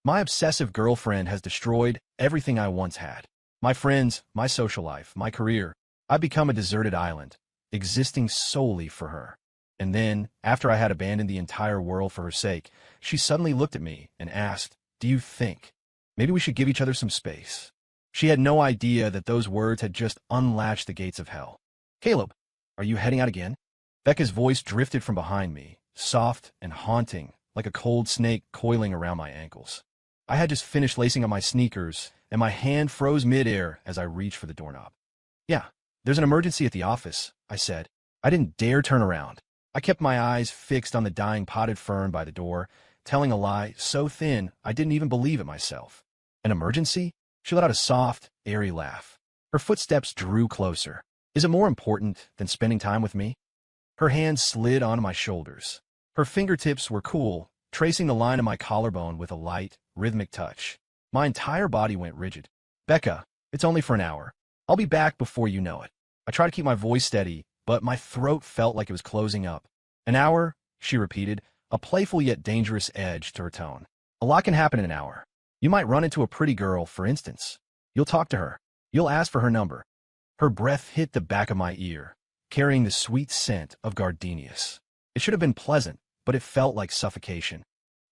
My obsessive girlfriend has destroyed everything I once had. My friends, my social life, my career. I've become a deserted island, existing solely for her. And then, after I had abandoned the entire world for her sake, she suddenly looked at me and asked, "Do you think maybe we should give each other some space?" She had no idea that those words had just unlatched the gates of hell. "Caleb, are you heading out again?" Becca's voice drifted from behind me, soft and haunting, like a cold snake coiling around my ankles. I had just finished lacing up my sneakers, and my hand froze midair as I reached for the doorknob. "Yeah, there's an emergency at the office," I said. I didn't dare turn around. I kept my eyes fixed on the dying potted fern by the door, telling a lie so thin I didn't even believe it myself. "An emergency?" She let out a soft, airy laugh. Her footsteps drew closer. "Is it more important than spending time with me?" Her hands slid onto my shoulders. Her fingertips were cool, tracing the line of my collarbone with a light, rhythmic touch. My entire body went rigid. "Becca, it's only for an hour. I'll be back before you know it." I tried to keep my voice steady, but my throat felt like it was closing up. "An hour?" she repeated, a playful yet dangerous edge to her tone. "A lot can happen in an hour. You might run into a pretty girl, for instance. You'll talk to her. You'll ask for her number." Her breath hit the back of my ear, carrying the sweet scent of gardenias. It should have been pleasant, but it felt like suffocation.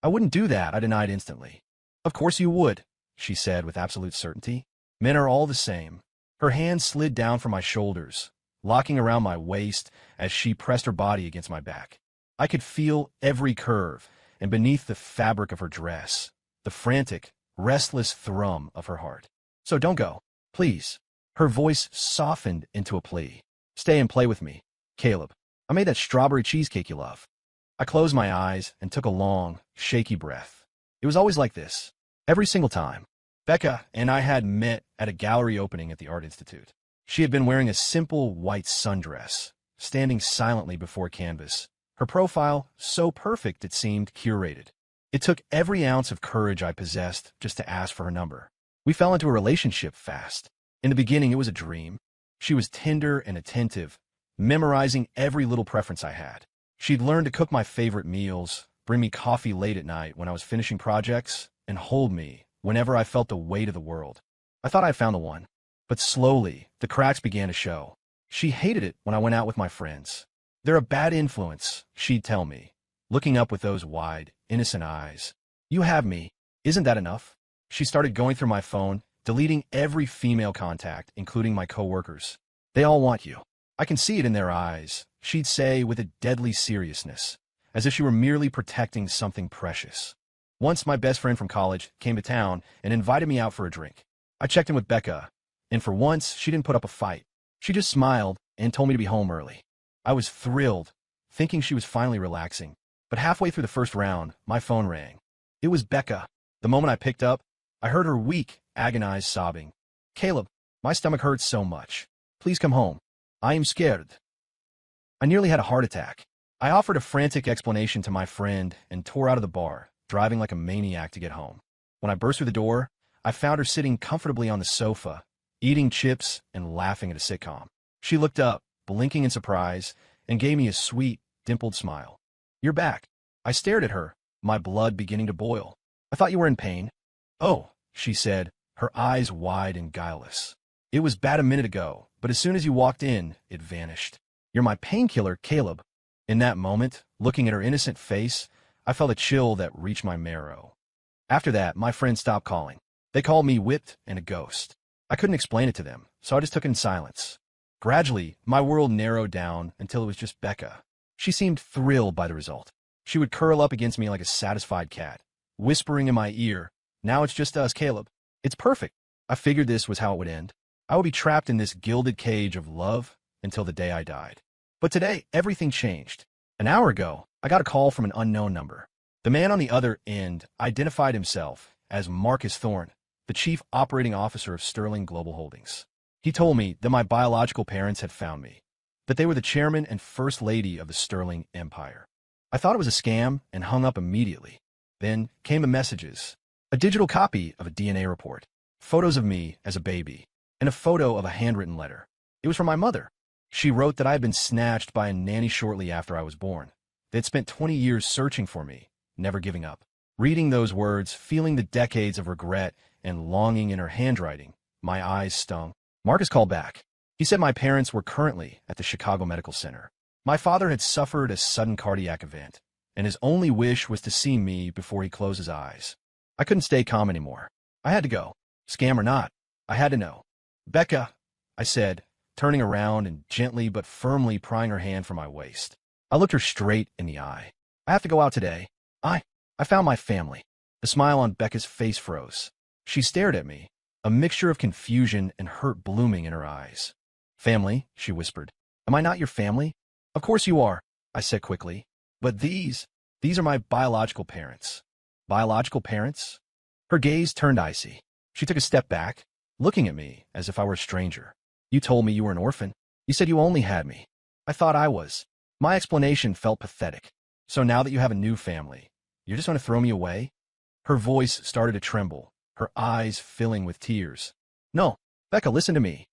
"I wouldn't do that," I denied instantly. "Of course you would," she said with absolute certainty. "Men are all the same." Her hand slid down from my shoulders, locking around my waist as she pressed her body against my back. I could feel every curve, and beneath the fabric of her dress, the frantic, restless thrum of her heart. "So don't go, please." Her voice softened into a plea. "Stay and play with me, Caleb. I made that strawberry cheesecake you love." I closed my eyes and took a long, shaky breath. It was always like this, every single time. Becca and I had met at a gallery opening at the Art Institute. She had been wearing a simple white sundress, standing silently before a canvas. Her profile, so perfect it seemed curated. It took every ounce of courage I possessed just to ask for her number. We fell into a relationship fast. In the beginning, it was a dream. She was tender and attentive, memorizing every little preference I had. She'd learned to cook my favorite meals, bring me coffee late at night when I was finishing projects, and hold me whenever I felt the weight of the world. I thought I'd found the one. But slowly, the cracks began to show. She hated it when I went out with my friends. "They're a bad influence," she'd tell me, looking up with those wide, innocent eyes. "You have me. Isn't that enough?" She started going through my phone, deleting every female contact, including my coworkers. "They all want you. I can see it in their eyes," she'd say with a deadly seriousness, as if she were merely protecting something precious. Once my best friend from college came to town and invited me out for a drink. I checked in with Becca, and for once, she didn't put up a fight. She just smiled and told me to be home early. I was thrilled, thinking she was finally relaxing. But halfway through the first round, my phone rang. It was Becca. The moment I picked up, I heard her weak, agonized sobbing. "Caleb, my stomach hurts so much. Please come home. I am scared." I nearly had a heart attack. I offered a frantic explanation to my friend and tore out of the bar, driving like a maniac to get home. When I burst through the door, I found her sitting comfortably on the sofa, eating chips and laughing at a sitcom. She looked up, blinking in surprise, and gave me a sweet, dimpled smile. "You're back." I stared at her, my blood beginning to boil. "I thought you were in pain." "Oh," she said, her eyes wide and guileless. "It was bad a minute ago, but as soon as you walked in, it vanished. You're my painkiller, Caleb." In that moment, looking at her innocent face, I felt a chill that reached my marrow. After that, my friends stopped calling. They called me whipped and a ghost. I couldn't explain it to them, so I just took it in silence. Gradually, my world narrowed down until it was just Becca. She seemed thrilled by the result. She would curl up against me like a satisfied cat, whispering in my ear, "Now it's just us, Caleb. It's perfect." I figured this was how it would end. I would be trapped in this gilded cage of love until the day I died. But today, everything changed. An hour ago, I got a call from an unknown number. The man on the other end identified himself as Marcus Thorne, the chief operating officer of Sterling Global Holdings. He told me that my biological parents had found me, that they were the chairman and first lady of the Sterling Empire. I thought it was a scam and hung up immediately. Then came the messages, a digital copy of a DNA report, photos of me as a baby, and a photo of a handwritten letter. It was from my mother. She wrote that I had been snatched by a nanny shortly after I was born. They had spent 20 years searching for me, never giving up. Reading those words, feeling the decades of regret and longing in her handwriting, my eyes stung. Marcus called back. He said my parents were currently at the Chicago Medical Center. My father had suffered a sudden cardiac event, and his only wish was to see me before he closed his eyes. I couldn't stay calm anymore. I had to go. Scam or not, I had to know. Becca, I said, turning around and gently but firmly prying her hand from my waist. I looked her straight in the eye. I have to go out today. I found my family. The smile on Becca's face froze. She stared at me, a mixture of confusion and hurt blooming in her eyes. Family, she whispered. Am I not your family? Of course you are, I said quickly. But these are my biological parents. Biological parents? Her gaze turned icy. She took a step back, looking at me as if I were a stranger. You told me you were an orphan. You said you only had me. I thought I was. My explanation felt pathetic. So now that you have a new family, you're just going to throw me away? Her voice started to tremble, her eyes filling with tears. No, Becca, listen to me.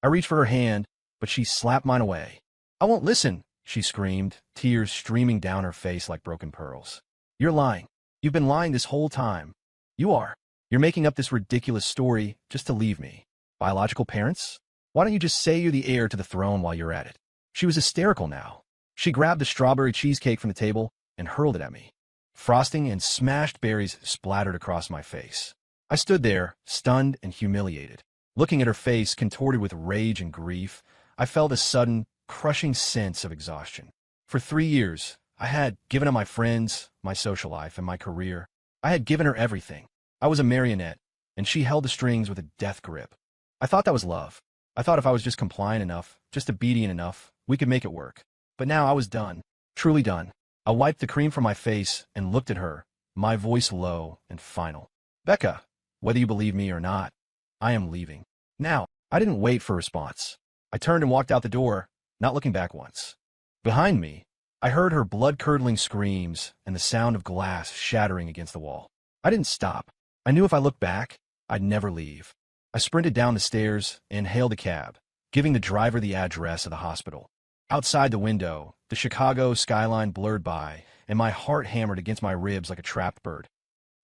I reached for her hand, but she slapped mine away. I won't listen, she screamed, tears streaming down her face like broken pearls. You're lying. You've been lying this whole time. You are. You're making up this ridiculous story just to leave me. Biological parents? Why don't you just say you're the heir to the throne while you're at it? She was hysterical now. She grabbed the strawberry cheesecake from the table and hurled it at me. Frosting and smashed berries splattered across my face. I stood there, stunned and humiliated. Looking at her face contorted with rage and grief, I felt a sudden, crushing sense of exhaustion. For 3 years, I had given up my friends, my social life, and my career. I had given her everything. I was a marionette, and she held the strings with a death grip. I thought that was love. I thought if I was just compliant enough, just obedient enough, we could make it work. But now I was done, truly done. I wiped the cream from my face and looked at her, my voice low and final. Becca, whether you believe me or not, I am leaving. Now, I didn't wait for a response. I turned and walked out the door, not looking back once. Behind me, I heard her blood-curdling screams and the sound of glass shattering against the wall. I didn't stop. I knew if I looked back, I'd never leave. I sprinted down the stairs and hailed a cab, giving the driver the address of the hospital. Outside the window, the Chicago skyline blurred by, and my heart hammered against my ribs like a trapped bird.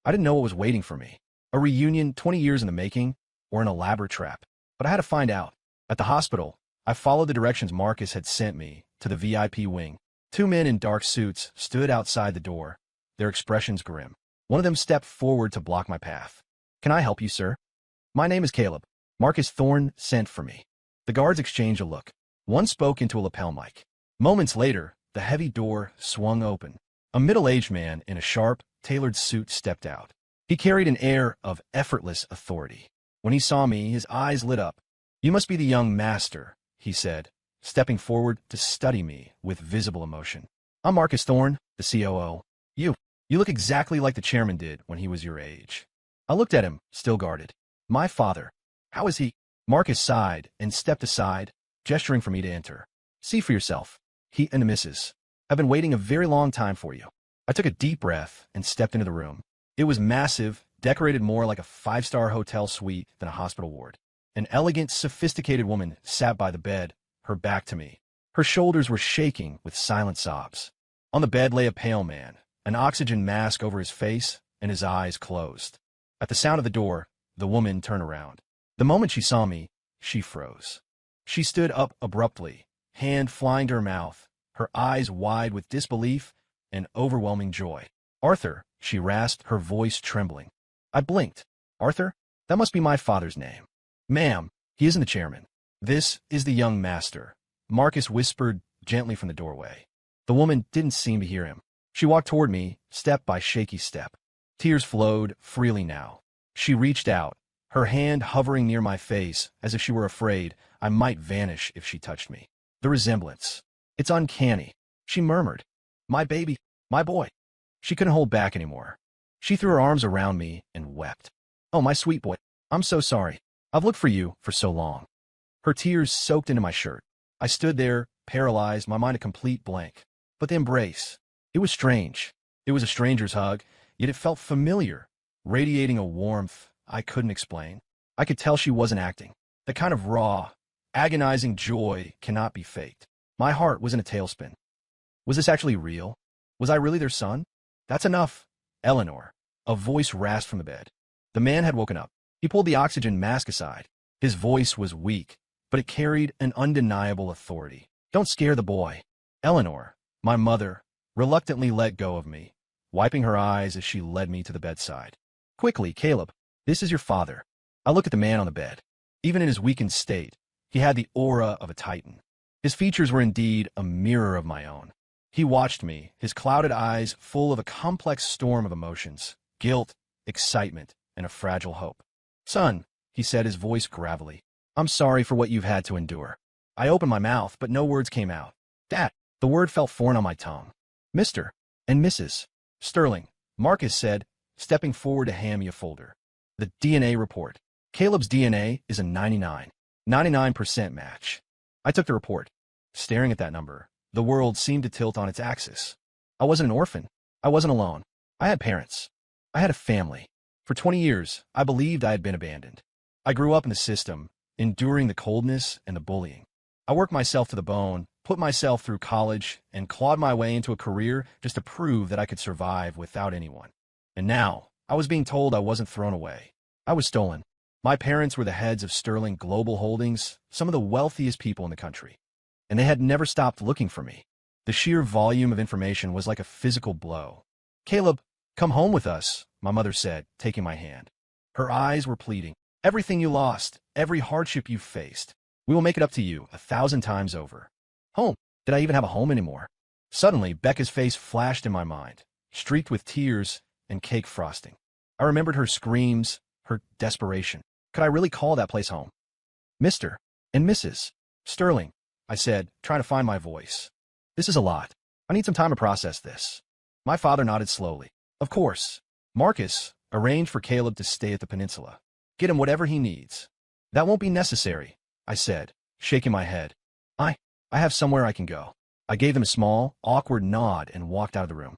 I didn't know what was waiting for me. A reunion 20 years in the making, or an elaborate trap. But I had to find out. At the hospital, I followed the directions Marcus had sent me to the VIP wing. 2 men in dark suits stood outside the door, their expressions grim. One of them stepped forward to block my path. Can I help you, sir? My name is Caleb. Marcus Thorne sent for me. The guards exchanged a look. One spoke into a lapel mic. Moments later, the heavy door swung open. A middle-aged man in a sharp, tailored suit stepped out. He carried an air of effortless authority. When he saw me, his eyes lit up. You must be the young master, he said, stepping forward to study me with visible emotion. I'm Marcus Thorne, the COO. You look exactly like the chairman did when he was your age. I looked at him, still guarded. My father. How is he? Marcus sighed and stepped aside, gesturing for me to enter. See for yourself. He and Mrs. I've been waiting a very long time for you. I took a deep breath and stepped into the room. It was massive, decorated more like a 5-star hotel suite than a hospital ward. An elegant, sophisticated woman sat by the bed, her back to me. Her shoulders were shaking with silent sobs. On the bed lay a pale man, an oxygen mask over his face and his eyes closed. At the sound of the door, the woman turned around. The moment she saw me, she froze. She stood up abruptly, hand flying to her mouth, her eyes wide with disbelief and overwhelming joy. Arthur, she rasped, her voice trembling. I blinked. Arthur? That must be my father's name. Ma'am, he isn't the chairman. This is the young master, Marcus whispered gently from the doorway. The woman didn't seem to hear him. She walked toward me, step by shaky step. Tears flowed freely now. She reached out, her hand hovering near my face as if she were afraid I might vanish if she touched me. The resemblance. It's uncanny, she murmured. My baby, my boy. She couldn't hold back anymore. She threw her arms around me and wept. Oh, my sweet boy, I'm so sorry. I've looked for you for so long. Her tears soaked into my shirt. I stood there, paralyzed, my mind a complete blank. But the embrace, it was strange. It was a stranger's hug, yet it felt familiar, radiating a warmth I couldn't explain. I could tell she wasn't acting. The kind of raw, agonizing joy cannot be faked. My heart was in a tailspin. Was this actually real? Was I really their son? That's enough, Eleanor. A voice rasped from the bed. The man had woken up. He pulled the oxygen mask aside. His voice was weak, but it carried an undeniable authority. Don't scare the boy. Eleanor, my mother, reluctantly let go of me, wiping her eyes as she led me to the bedside. Quickly, Caleb, this is your father. I looked at the man on the bed. Even in his weakened state, he had the aura of a titan. His features were indeed a mirror of my own. He watched me, his clouded eyes full of a complex storm of emotions, guilt, excitement, and a fragile hope. Son, he said, his voice gravelly, I'm sorry for what you've had to endure. I opened my mouth, but no words came out. Dad, the word felt foreign on my tongue. Mr. and Mrs. Sterling, Marcus said, stepping forward to hand me a folder. The DNA report. Caleb's DNA is a 99% match. I took the report. Staring at that number, the world seemed to tilt on its axis. I wasn't an orphan. I wasn't alone. I had parents. I had a family. For 20 years, I believed I had been abandoned. I grew up in the system, enduring the coldness and the bullying. I worked myself to the bone, put myself through college, and clawed my way into a career just to prove that I could survive without anyone. And now, I was being told I wasn't thrown away. I was stolen. My parents were the heads of Sterling Global Holdings, some of the wealthiest people in the country. And they had never stopped looking for me. The sheer volume of information was like a physical blow. Caleb, come home with us, my mother said, taking my hand. Her eyes were pleading. Everything you lost, every hardship you faced, we will make it up to you 1,000 times over. Home? Did I even have a home anymore? Suddenly, Becca's face flashed in my mind, streaked with tears and cake frosting. I remembered her screams, her desperation. Could I really call that place home? Mr. and Mrs. Sterling, I said, trying to find my voice. This is a lot. I need some time to process this. My father nodded slowly. Of course. Marcus arranged for Caleb to stay at the peninsula. Get him whatever he needs. That won't be necessary, I said, shaking my head. I have somewhere I can go. I gave them a small, awkward nod and walked out of the room.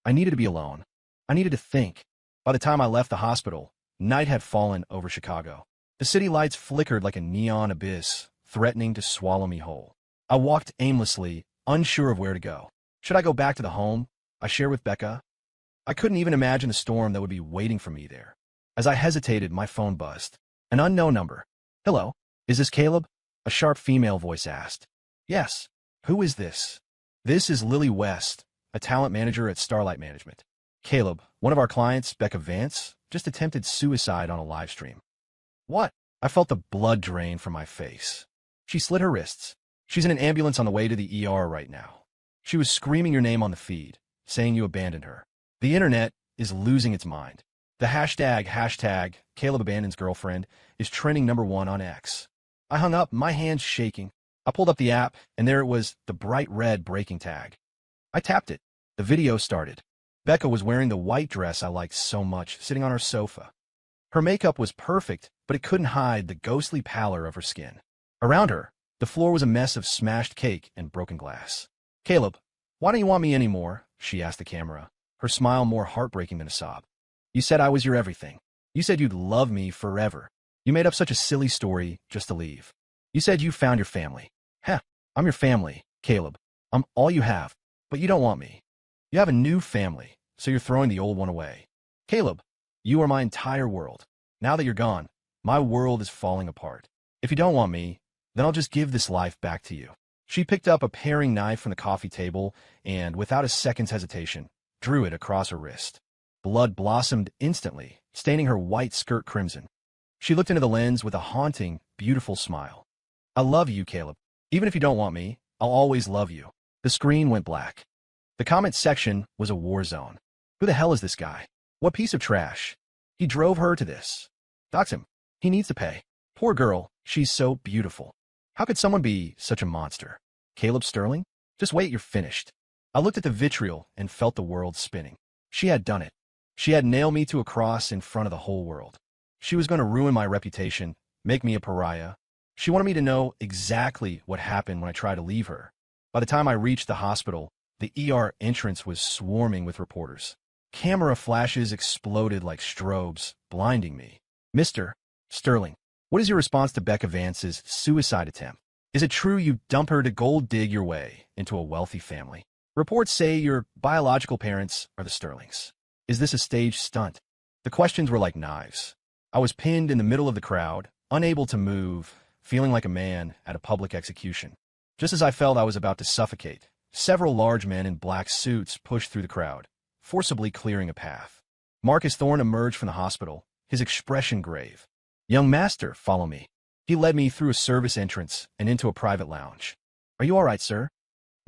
I needed to be alone. I needed to think. By the time I left the hospital, night had fallen over Chicago. The city lights flickered like a neon abyss, threatening to swallow me whole. I walked aimlessly, unsure of where to go. Should I go back to the home I shared with Becca? I couldn't even imagine the storm that would be waiting for me there. As I hesitated, my phone buzzed. An unknown number. Hello, is this Caleb? A sharp female voice asked. Yes. Who is this? This is Lily West, a talent manager at Starlight Management. Caleb, one of our clients, Becca Vance, just attempted suicide on a live stream. What? I felt the blood drain from my face. She slit her wrists. She's in an ambulance on the way to the ER right now. She was screaming your name on the feed, saying you abandoned her. The internet is losing its mind. The hashtag Caleb abandons girlfriend is trending #1 on X. I hung up, my hands shaking. I pulled up the app, and there it was, the bright red breaking tag. I tapped it. The video started. Becca was wearing the white dress I liked so much, sitting on her sofa. Her makeup was perfect, but it couldn't hide the ghostly pallor of her skin. Around her, the floor was a mess of smashed cake and broken glass. Caleb, why don't you want me anymore? She asked the camera, her smile more heartbreaking than a sob. You said I was your everything. You said you'd love me forever. You made up such a silly story just to leave. You said you found your family. Heh, I'm your family, Caleb. I'm all you have, but you don't want me. You have a new family, so you're throwing the old one away. Caleb, you are my entire world. Now that you're gone, my world is falling apart. If you don't want me, then I'll just give this life back to you. She picked up a paring knife from the coffee table and, without a second's hesitation, drew it across her wrist. Blood blossomed instantly, staining her white skirt crimson. She looked into the lens with a haunting, beautiful smile. I love you, Caleb. Even if you don't want me, I'll always love you. The screen went black. The comment section was a war zone. Who the hell is this guy? What piece of trash? He drove her to this. Dox him. He needs to pay. Poor girl, she's so beautiful. How could someone be such a monster? Caleb Sterling? Just wait, you're finished. I looked at the vitriol and felt the world spinning. She had done it. She had nailed me to a cross in front of the whole world. She was going to ruin my reputation, make me a pariah. She wanted me to know exactly what happened when I tried to leave her. By the time I reached the hospital, the ER entrance was swarming with reporters. Camera flashes exploded like strobes, blinding me. Mr. Sterling, what is your response to Becca Vance's suicide attempt? Is it true you dump her to gold dig your way into a wealthy family? Reports say your biological parents are the Sterlings. Is this a staged stunt? The questions were like knives. I was pinned in the middle of the crowd, unable to move, feeling like a man at a public execution. Just as I felt I was about to suffocate, several large men in black suits pushed through the crowd, forcibly clearing a path. Marcus Thorne emerged from the hospital, his expression grave. "Young master, follow me." He led me through a service entrance and into a private lounge. "Are you all right, sir?"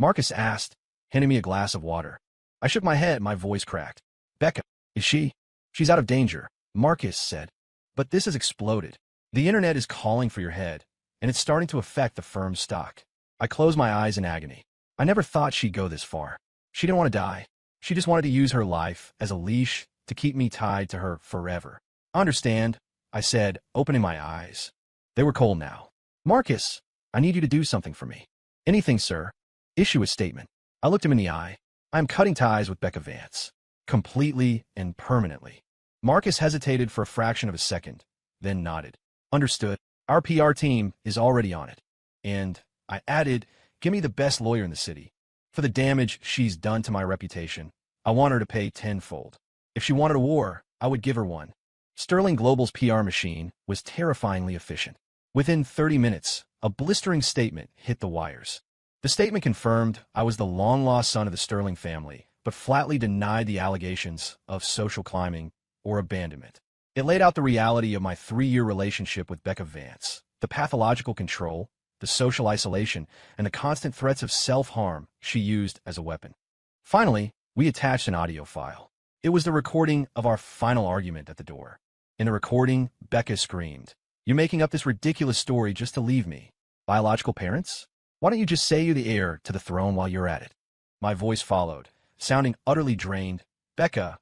Marcus asked, handing me a glass of water. I shook my head, my voice cracked. "Becca, is she?" "She's out of danger," Marcus said. "But this has exploded. The internet is calling for your head, and it's starting to affect the firm's stock." I closed my eyes in agony. I never thought she'd go this far. She didn't want to die. She just wanted to use her life as a leash to keep me tied to her forever. "I understand," I said, opening my eyes. They were cold now. "Marcus, I need you to do something for me." "Anything, sir." "Issue a statement." I looked him in the eye. "I am cutting ties with Becca Vance. Completely and permanently." Marcus hesitated for a fraction of a second, then nodded. "Understood. Our PR team is already on it." And I added, "Give me the best lawyer in the city. For the damage she's done to my reputation, I want her to pay tenfold. If she wanted a war, I would give her one." Sterling Global's PR machine was terrifyingly efficient. Within 30 minutes, a blistering statement hit the wires. The statement confirmed I was the long-lost son of the Sterling family, but flatly denied the allegations of social climbing or abandonment. It laid out the reality of my 3-year relationship with Becca Vance, the pathological control, the social isolation, and the constant threats of self-harm she used as a weapon. Finally, we attached an audio file. It was the recording of our final argument at the door. In the recording, Becca screamed, "You're making up this ridiculous story just to leave me. Biological parents? Why don't you just say you're the heir to the throne while you're at it?" My voice followed, sounding utterly drained. "Becca,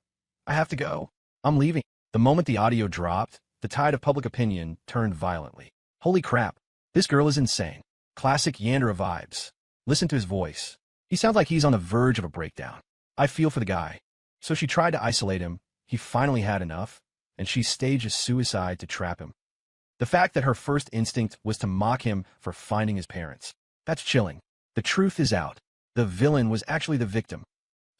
I have to go. I'm leaving." The moment the audio dropped, the tide of public opinion turned violently. Holy crap, this girl is insane. Classic Yandere vibes. Listen to his voice. He sounds like he's on the verge of a breakdown. I feel for the guy. So she tried to isolate him, he finally had enough, and she staged a suicide to trap him. The fact that her first instinct was to mock him for finding his parents. That's chilling. The truth is out. The villain was actually the victim.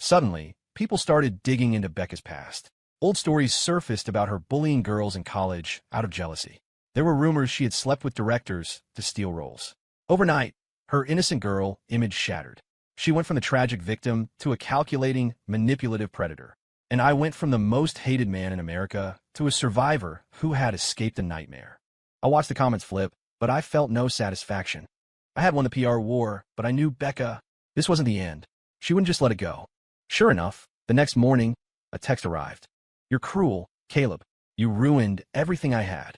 Suddenly, people started digging into Becca's past. Old stories surfaced about her bullying girls in college out of jealousy. There were rumors she had slept with directors to steal roles. Overnight, her innocent girl image shattered. She went from the tragic victim to a calculating, manipulative predator. And I went from the most hated man in America to a survivor who had escaped a nightmare. I watched the comments flip, but I felt no satisfaction. I had won the PR war, but I knew Becca. This wasn't the end. She wouldn't just let it go. Sure enough, the next morning, a text arrived. "You're cruel, Caleb. You ruined everything I had."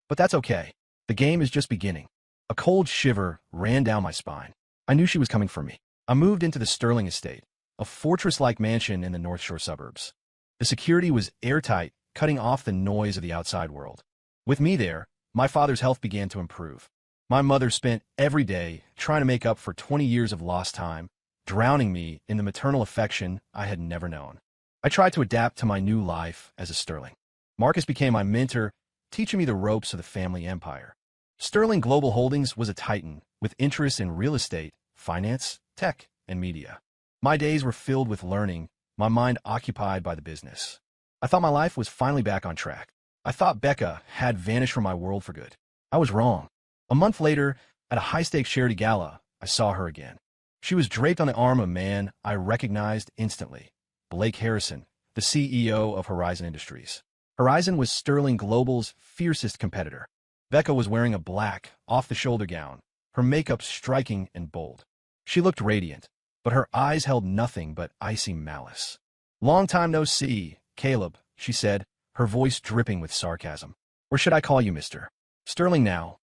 But that's okay. The game is just beginning. A cold shiver ran down my spine. I knew she was coming for me. I moved into the Sterling estate, a fortress-like mansion in the North Shore suburbs. The security was airtight, cutting off the noise of the outside world. With me there, my father's health began to improve. My mother spent every day trying to make up for 20 years of lost time, drowning me in the maternal affection I had never known. I tried to adapt to my new life as a Sterling. Marcus became my mentor, teaching me the ropes of the family empire. Sterling Global Holdings was a titan, with interests in real estate, finance, tech, and media. My days were filled with learning, my mind occupied by the business. I thought my life was finally back on track. I thought Becca had vanished from my world for good. I was wrong. A month later, at a high-stakes charity gala, I saw her again. She was draped on the arm of a man I recognized instantly, Blake Harrison, the CEO of Horizon Industries. Horizon was Sterling Global's fiercest competitor. Becca was wearing a black, off-the-shoulder gown, her makeup striking and bold. She looked radiant, but her eyes held nothing but icy malice. "Long time no see, Caleb," she said, her voice dripping with sarcasm. "Or should I call you Mr. Sterling now?"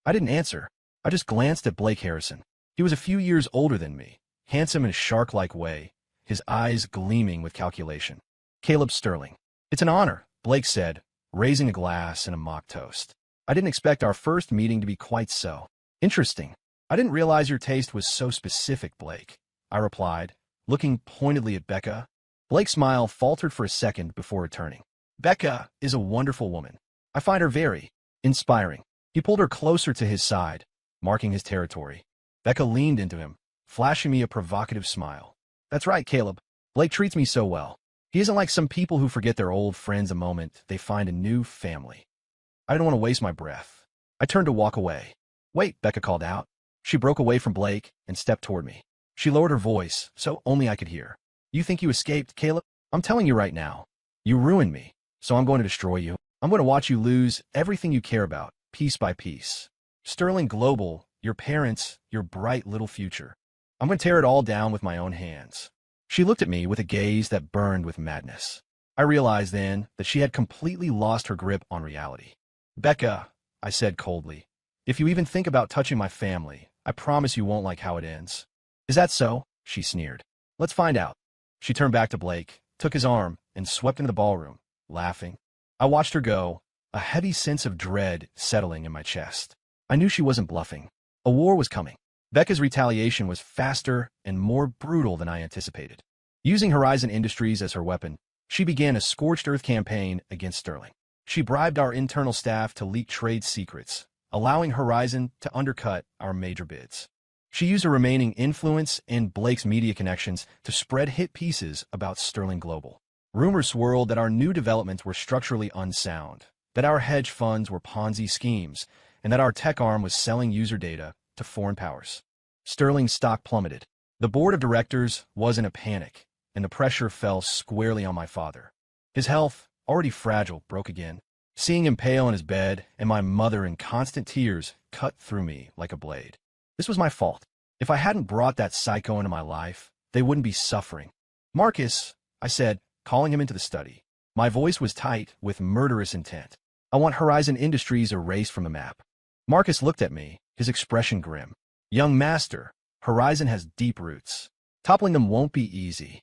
I didn't answer. I just glanced at Blake Harrison. He was a few years older than me, handsome in a shark-like way, his eyes gleaming with calculation. "Caleb Sterling." "It's an honor," Blake said, raising a glass and a mock toast. "I didn't expect our first meeting to be quite so interesting." "I didn't realize your taste was so specific, Blake," I replied, looking pointedly at Becca. Blake's smile faltered for a second before returning. "Becca is a wonderful woman. I find her very inspiring." He pulled her closer to his side, marking his territory. Becca leaned into him, flashing me a provocative smile. "That's right, Caleb. Blake treats me so well. He isn't like some people who forget their old friends the moment they find a new family. I didn't want to waste my breath. I turned to walk away. Wait, Becca called out. She broke away from Blake and stepped toward me. She lowered her voice, so only I could hear. You think you escaped, Caleb? I'm telling you right now. You ruined me, so I'm going to destroy you. I'm going to watch you lose everything you care about, piece by piece. Sterling Global, your parents, your bright little future. I'm going to tear it all down with my own hands. She looked at me with a gaze that burned with madness. I realized then that she had completely lost her grip on reality. Becca, I said coldly, if you even think about touching my family, I promise you won't like how it ends. Is that so? She sneered. Let's find out. She turned back to Blake, took his arm, and swept into the ballroom, laughing. I watched her go, a heavy sense of dread settling in my chest. I knew she wasn't bluffing. A war was coming. Becca's retaliation was faster and more brutal than I anticipated. Using Horizon Industries as her weapon, she began a scorched earth campaign against Sterling. She bribed our internal staff to leak trade secrets, allowing Horizon to undercut our major bids. She used her remaining influence and Blake's media connections to spread hit pieces about Sterling Global. Rumors swirled that our new developments were structurally unsound, that our hedge funds were Ponzi schemes, and that our tech arm was selling user data to foreign powers. Sterling's stock plummeted. The board of directors was in a panic, and the pressure fell squarely on my father. His health, already fragile, broke again. Seeing him pale in his bed and my mother in constant tears cut through me like a blade. This was my fault. If I hadn't brought that psycho into my life, they wouldn't be suffering. Marcus, I said, calling him into the study. My voice was tight with murderous intent. I want Horizon Industries erased from the map. Marcus looked at me, his expression grim. Young master, Horizon has deep roots. Toppling them won't be easy.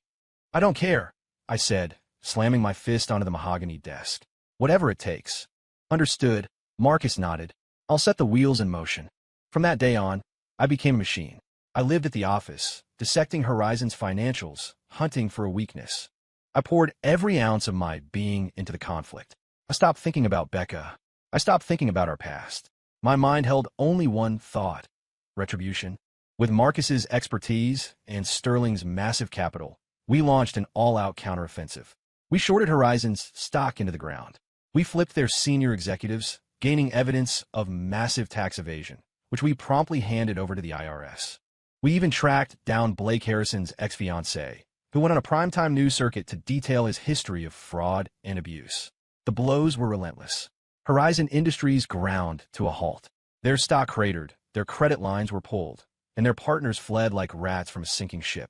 I don't care, I said, slamming my fist onto the mahogany desk. Whatever it takes. Understood, Marcus nodded. I'll set the wheels in motion. From that day on, I became a machine. I lived at the office, dissecting Horizon's financials, hunting for a weakness. I poured every ounce of my being into the conflict. I stopped thinking about Becca. I stopped thinking about our past. My mind held only one thought: retribution. With Marcus's expertise and Sterling's massive capital, we launched an all-out counteroffensive. We shorted Horizon's stock into the ground. We flipped their senior executives, gaining evidence of massive tax evasion, which we promptly handed over to the IRS. We even tracked down Blake Harrison's ex-fiancée, who went on a primetime news circuit to detail his history of fraud and abuse. The blows were relentless. Horizon Industries ground to a halt. Their stock cratered, their credit lines were pulled, and their partners fled like rats from a sinking ship.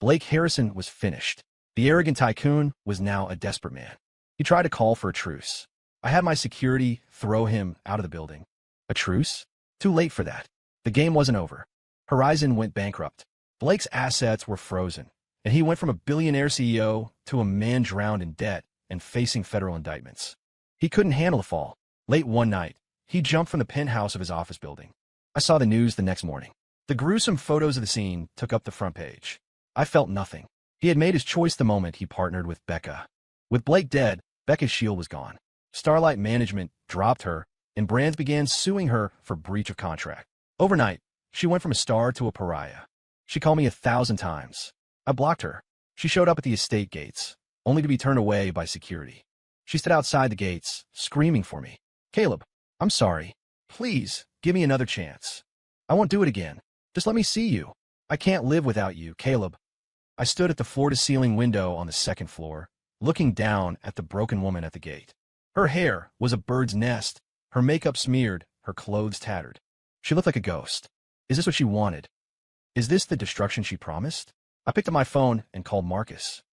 Blake Harrison was finished. The arrogant tycoon was now a desperate man. He tried to call for a truce. I had my security throw him out of the building. A truce? Too late for that. The game wasn't over. Horizon went bankrupt. Blake's assets were frozen, and he went from a billionaire CEO to a man drowned in debt and facing federal indictments. He couldn't handle the fall. Late one night, he jumped from the penthouse of his office building. I saw the news the next morning. The gruesome photos of the scene took up the front page. I felt nothing. He had made his choice the moment he partnered with Becca. With Blake dead, Becca's shield was gone. Starlight Management dropped her, and brands began suing her for breach of contract. Overnight, she went from a star to a pariah. She called me 1,000 times. I blocked her. She showed up at the estate gates, only to be turned away by security. She stood outside the gates, screaming for me. Caleb, I'm sorry. Please, give me another chance. I won't do it again. Just let me see you. I can't live without you, Caleb. I stood at the floor-to-ceiling window on the second floor, looking down at the broken woman at the gate. Her hair was a bird's nest, her makeup smeared, her clothes tattered. She looked like a ghost. Is this what she wanted? Is this the destruction she promised? I picked up my phone and called Marcus.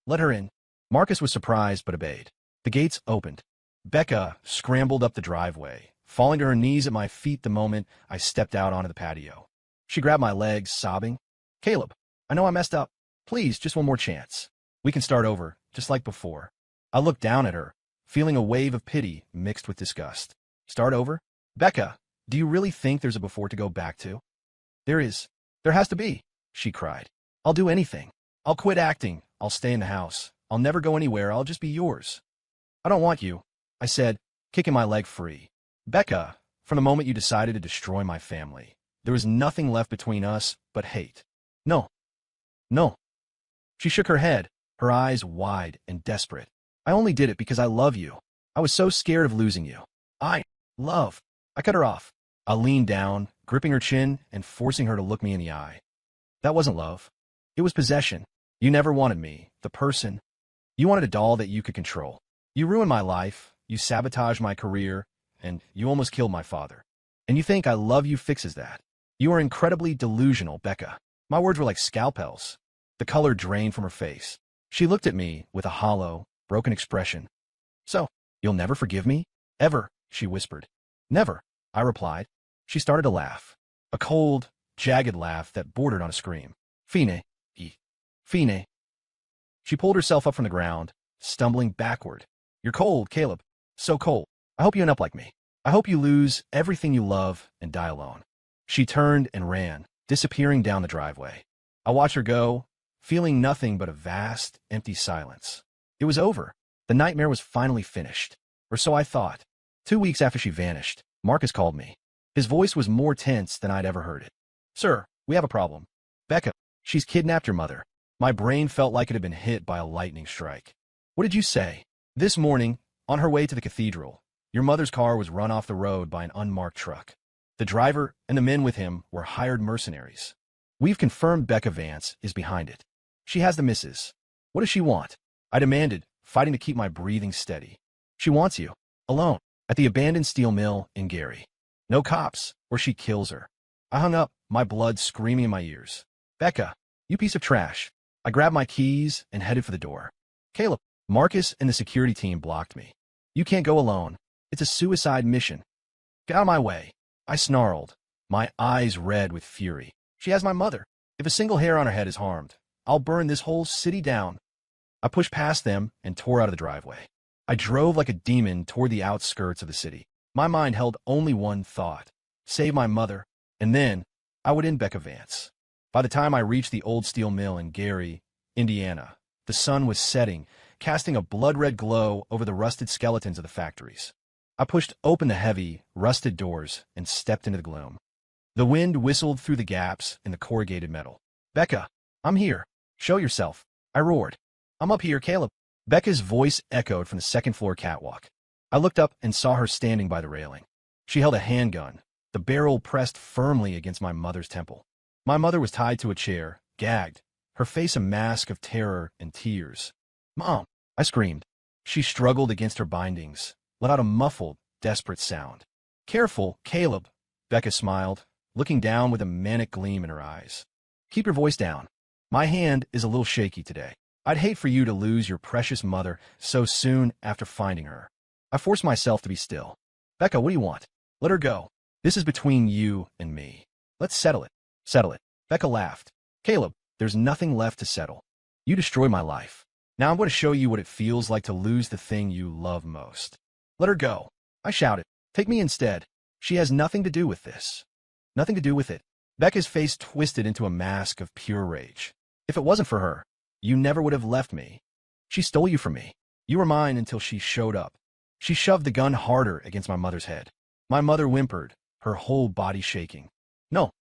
Let her in. Marcus was surprised but obeyed. The gates opened. Becca scrambled up the driveway, falling to her knees at my feet the moment I stepped out onto the patio. She grabbed my legs, sobbing. Caleb, I know I messed up. Please, just one more chance. We can start over, just like before. I looked down at her, feeling a wave of pity mixed with disgust. Start over? Becca, do you really think there's a before to go back to? There is. There has to be, she cried. I'll do anything. I'll quit acting. I'll stay in the house. I'll never go anywhere. I'll just be yours. I don't want you, I said, kicking my leg free. Becca, from the moment you decided to destroy my family, there was nothing left between us but hate. No. No. She shook her head, her eyes wide and desperate. I only did it because I love you. I was so scared of losing you. Love. I cut her off. I leaned down, gripping her chin and forcing her to look me in the eye. That wasn't love. It was possession. You never wanted me, the person. You wanted a doll that you could control. You ruined my life, you sabotaged my career, and you almost killed my father. And you think I love you fixes that. You are incredibly delusional, Becca. My words were like scalpels. The color drained from her face. She looked at me with a hollow, broken expression. So, you'll never forgive me? Ever, she whispered. Never, I replied. She started to laugh. A cold, jagged laugh that bordered on a scream. Fine. Fine. She pulled herself up from the ground, stumbling backward. You're cold, Caleb. So cold. I hope you end up like me. I hope you lose everything you love and die alone. She turned and ran, disappearing down the driveway. I watched her go, feeling nothing but a vast, empty silence. It was over. The nightmare was finally finished. Or so I thought. 2 weeks after she vanished, Marcus called me. His voice was more tense than I'd ever heard it. Sir, we have a problem. Becca, she's kidnapped your mother. My brain felt like it had been hit by a lightning strike. What did you say? This morning, on her way to the cathedral, your mother's car was run off the road by an unmarked truck. The driver and the men with him were hired mercenaries. We've confirmed Becca Vance is behind it. She has the missus. What does she want? I demanded, fighting to keep my breathing steady. She wants you, alone, at the abandoned steel mill in Gary. No cops, or she kills her. I hung up, my blood screaming in my ears. Becca, you piece of trash. I grabbed my keys and headed for the door. Caleb, Marcus and the security team blocked me. You can't go alone. It's a suicide mission. Get out of my way. I snarled, my eyes red with fury. She has my mother. If a single hair on her head is harmed, I'll burn this whole city down. I pushed past them and tore out of the driveway. I drove like a demon toward the outskirts of the city. My mind held only one thought. Save my mother, and then I would end Becca Vance. By the time I reached the old steel mill in Gary, Indiana, the sun was setting, casting a blood-red glow over the rusted skeletons of the factories. I pushed open the heavy, rusted doors and stepped into the gloom. The wind whistled through the gaps in the corrugated metal. Becca, I'm here. Show yourself. I roared. I'm up here, Caleb. Becca's voice echoed from the second-floor catwalk. I looked up and saw her standing by the railing. She held a handgun, the barrel pressed firmly against my mother's temple. My mother was tied to a chair, gagged, her face a mask of terror and tears. Mom, I screamed. She struggled against her bindings, let out a muffled, desperate sound. Careful, Caleb, Becca smiled, looking down with a manic gleam in her eyes. Keep your voice down. My hand is a little shaky today. I'd hate for you to lose your precious mother so soon after finding her. I forced myself to be still. Becca, what do you want? Let her go. This is between you and me. Let's settle it. Settle it. Becca laughed. Caleb, there's nothing left to settle. You destroyed my life. Now I'm going to show you what it feels like to lose the thing you love most. Let her go. I shouted. Take me instead. She has nothing to do with this. Nothing to do with it. Becca's face twisted into a mask of pure rage. If it wasn't for her, you never would have left me. She stole you from me. You were mine until she showed up. She shoved the gun harder against my mother's head. My mother whimpered, her whole body shaking. No.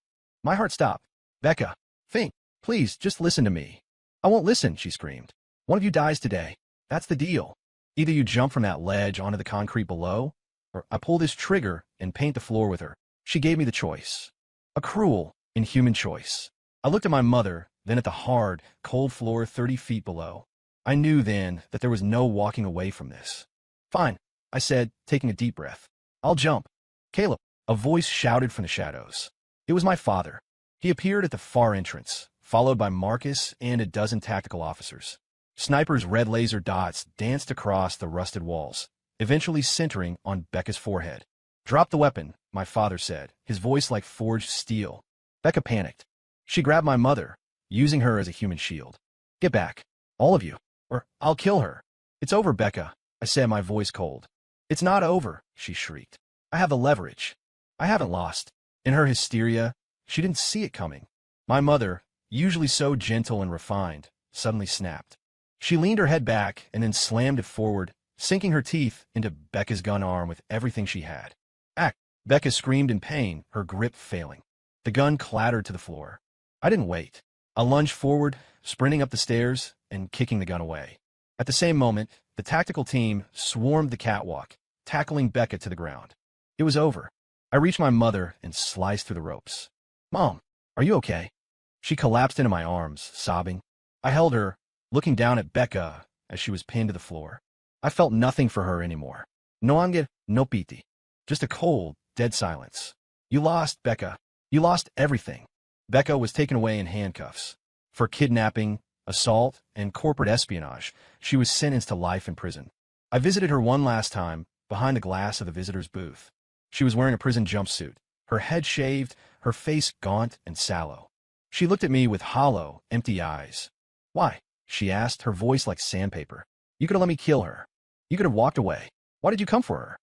My heart stopped. Becca, think. Please, just listen to me. I won't listen, she screamed. One of you dies today. That's the deal. Either you jump from that ledge onto the concrete below, or I pull this trigger and paint the floor with her. She gave me the choice. A cruel, inhuman choice. I looked at my mother, then at the hard, cold floor 30 feet below. I knew then that there was no walking away from this. Fine, I said, taking a deep breath. I'll jump. Caleb, a voice shouted from the shadows. It was my father. He appeared at the far entrance, followed by Marcus and a dozen tactical officers. Snipers' red laser dots danced across the rusted walls, eventually centering on Becca's forehead. Drop the weapon, my father said, his voice like forged steel. Becca panicked. She grabbed my mother, using her as a human shield. Get back, all of you, or I'll kill her. It's over, Becca, I said, my voice cold. It's not over, she shrieked. I have the leverage. I haven't lost. In her hysteria, she didn't see it coming. My mother, usually so gentle and refined, suddenly snapped. She leaned her head back and then slammed it forward, sinking her teeth into Becca's gun arm with everything she had. Act! Becca screamed in pain, her grip failing. The gun clattered to the floor. I didn't wait. I lunged forward, sprinting up the stairs and kicking the gun away. At the same moment, the tactical team swarmed the catwalk, tackling Becca to the ground. It was over. I reached my mother and sliced through the ropes. "Mom, are you okay?" She collapsed into my arms, sobbing. I held her, looking down at Becca as she was pinned to the floor. I felt nothing for her anymore. No anger, no pity. Just a cold, dead silence. "You lost, Becca. You lost everything." Becca was taken away in handcuffs. For kidnapping, assault, and corporate espionage, she was sentenced to life in prison. I visited her one last time, behind the glass of the visitor's booth. She was wearing a prison jumpsuit, her head shaved, her face gaunt and sallow. She looked at me with hollow, empty eyes. "Why?" she asked, her voice like sandpaper. "You could have let me kill her. You could have walked away. Why did you come for her?"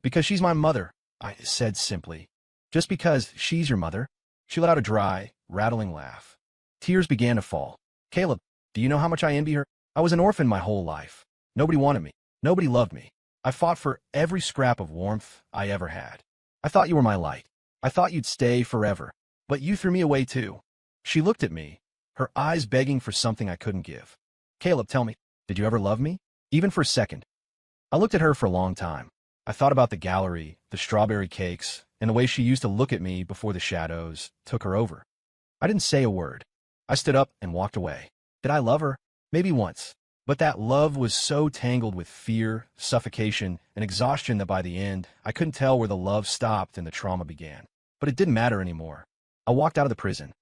"Because she's my mother," I said simply. "Just because she's your mother?" She let out a dry, rattling laugh. Tears began to fall. "Caleb, do you know how much I envy her? I was an orphan my whole life. Nobody wanted me. Nobody loved me. I fought for every scrap of warmth I ever had. I thought you were my light. I thought you'd stay forever. But you threw me away too." She looked at me, her eyes begging for something I couldn't give. "Caleb, tell me, did you ever love me? Even for a second?" I looked at her for a long time. I thought about the gallery, the strawberry cakes, and the way she used to look at me before the shadows took her over. I didn't say a word. I stood up and walked away. Did I love her? Maybe once. But that love was so tangled with fear, suffocation, and exhaustion that by the end, I couldn't tell where the love stopped and the trauma began. But it didn't matter anymore. I walked out of the prison.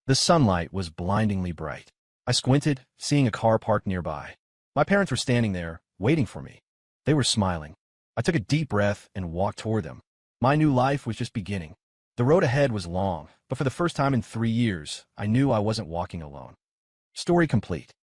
The sunlight was blindingly bright. I squinted, seeing a car parked nearby. My parents were standing there, waiting for me. They were smiling. I took a deep breath and walked toward them. My new life was just beginning. The road ahead was long, but for the first time in 3 years, I knew I wasn't walking alone. Story complete.